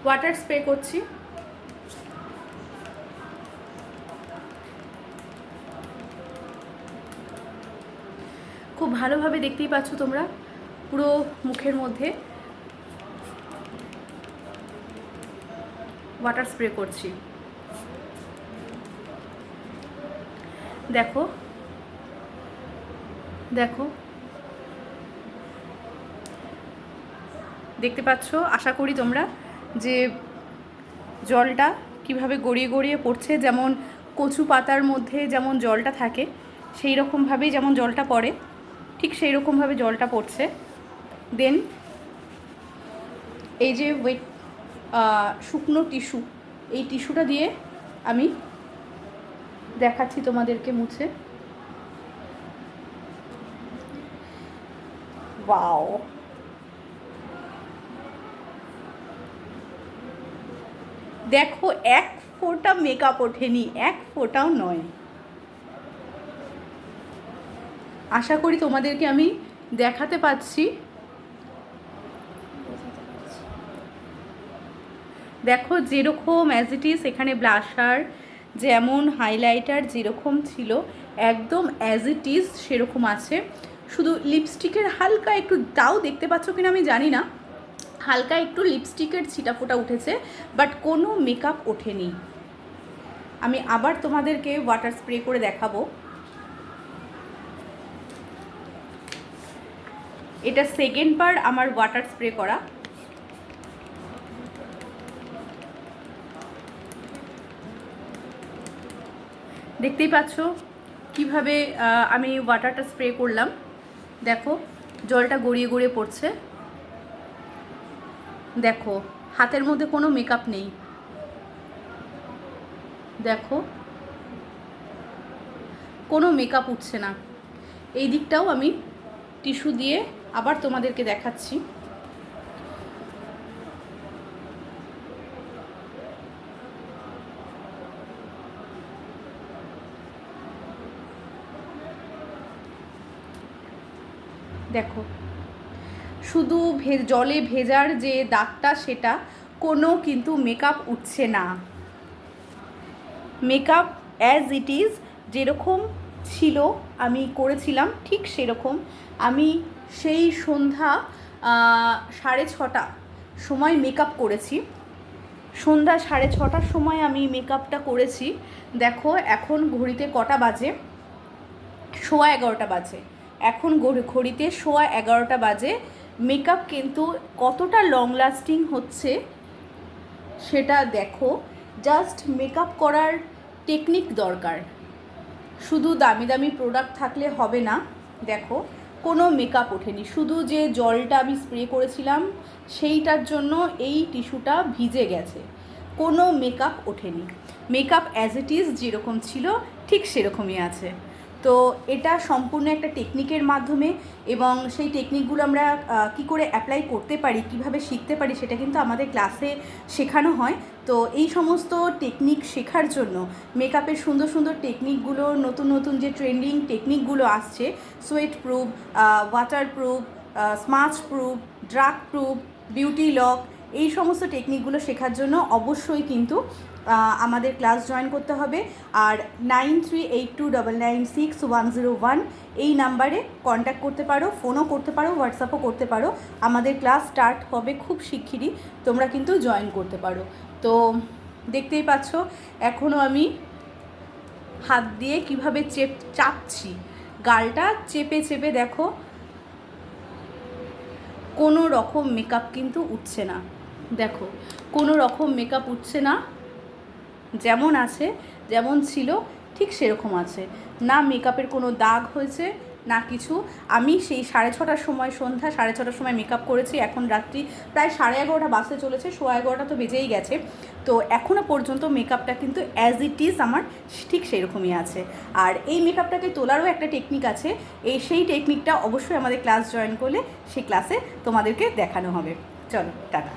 Water spray করছি। খুব ভালোভাবে দেখতেই পাচ্ছ তোমরা, পুরো মুখের মধ্যে ওয়াটার স্প্রে করছি। দেখো দেখো, দেখতে পাচ্ছ আশা করি তোমরা যে জলটা কিভাবে গড়িয়ে গড়িয়ে পড়ছে, যেমন কচু পাতার মধ্যে যেমন জলটা থাকে সেই রকমভাবেই যেমন জলটা পড়ে, ঠিক সেই রকমভাবে জলটা পড়ছে। দেন এই যে শুকনো টিস্যু, এই টিস্যুটা দিয়ে আমি দেখাচ্ছি তোমাদেরকে মুছে। ওয়াও, দেখো এক ফোঁটা মেকআপ ওঠেনি, এক ফোঁটাও নয়। আশা করি তোমাদেরকে আমি দেখাতে পাচ্ছি। দেখো যেরকম অ্যাজ ইট ইজ, এখানে ব্লাশার যেমন হাইলাইটার যেরকম ছিল একদম অ্যাজ ইট ইজ সেরকম আছে। শুধু লিপস্টিকের হালকা একটু, তাও দেখতে পাচ্ছ কিনা আমি জানি না, হালকা একটু লিপস্টিকের ছিটাফোঁটা উঠেছে, বাট কোনো মেকআপ ওঠেনি। আমি আবার তোমাদেরকে ওয়াটার স্প্রে করে দেখাবো। এটা সেকেন্ড বার আমার ওয়াটার স্প্রে করা। দেখতেই পাচ্ছ কিভাবে আমি ওয়াটারটা স্প্রে করলাম। দেখো জলটা গড়িয়ে গড়িয়ে পড়ছে। দেখো হাতের মধ্যে কোনো মেকআপ নেই, দেখো কোনো মেকআপ উঠছে না। এই দিকটাও আমি টিস্যু দিয়ে আবার তোমাদেরকে দেখাচ্ছি। দেখো শুধু জলে ভেজার যে দাগটা সেটা, কোনো কিন্তু মেকআপ উঠছে না। মেকআপ অ্যাজ ইট ইজ যেরকম ছিল আমি করেছিলাম ঠিক সেরকম। আমি সেই সন্ধ্যা 6:30 সময় মেকআপ করেছি, সন্ধ্যা 6:30টার সময় আমি মেকআপটা করেছি। দেখো এখন ঘড়িতে কটা বাজে, 11:15 বাজে। এখন ঘড়িতে 11:15 বাজে। মেকআপ কিন্তু কতটা লং লাস্টিং হচ্ছে সেটা দেখো। জাস্ট মেকআপ করার টেকনিক দরকার, শুধু দামি দামি প্রোডাক্ট থাকলে হবে না। দেখো কোনো মেকআপ ওঠেনি, শুধু যে জলটা আমি স্প্রে করেছিলাম সেইটার জন্য এই টিস্যুটা ভিজে গেছে, কোনো মেকআপ ওঠেনি। মেকআপ অ্যাজ ইট ইজ যেরকম ছিল ঠিক সেরকমই আছে। তো এটা সম্পূর্ণ একটা টেকনিকের মাধ্যমে, এবং সেই টেকনিকগুলো আমরা কি করে অ্যাপ্লাই করতে পারি, কিভাবে শিখতে পারি, সেটা কিন্তু আমাদের ক্লাসে শেখানো হয়। তো এই সমস্ত টেকনিক শেখার জন্য, মেকআপের সুন্দর সুন্দর টেকনিকগুলো, নতুন নতুন যে ট্রেন্ডিং টেকনিকগুলো আসছে, sweat proof, water proof, smudge proof, drug proof, beauty lock, এই সমস্ত টেকনিকগুলো শেখার জন্য অবশ্যই কিন্তু আমাদের ক্লাস জয়েন করতে হবে। আর 9382996101 এই নাম্বারে কন্ট্যাক্ট করতে পারো, ফোনও করতে পারো, হোয়াটসঅ্যাপও করতে পারো। আমাদের ক্লাস স্টার্ট হবে খুব শিগগিরই, তোমরা কিন্তু জয়েন করতে পারো। তো দেখতেই পাচ্ছ এখনও আমি হাত দিয়ে কিভাবে চাপছি, গালটা চেপে চেপে, দেখো কোনো রকম মেকআপ কিন্তু উঠছে না। দেখো কোনো রকম মেকআপ উঠছে না, যেমন আছে যেমন ছিল ঠিক সেরকম আছে, না মেকআপের কোনো দাগ হয়েছে না কিছু। আমি সেই 6:30টার সময়, সন্ধ্যা 6:30টার সময় মেকআপ করেছি, এখন রাত্রি প্রায় 11:30 বাজতে চলেছে, 11:15 তো বেজেই গেছে। তো এখনও পর্যন্ত মেকআপটা কিন্তু অ্যাজ ইট ইজ আমার ঠিক সেরকমই আছে। আর এই মেকআপটাকে তোলারও একটা টেকনিক আছে, সেই টেকনিকটা অবশ্যই আমাদের ক্লাস জয়েন করলে সেই ক্লাসে তোমাদেরকে দেখানো হবে। চলো টাটা।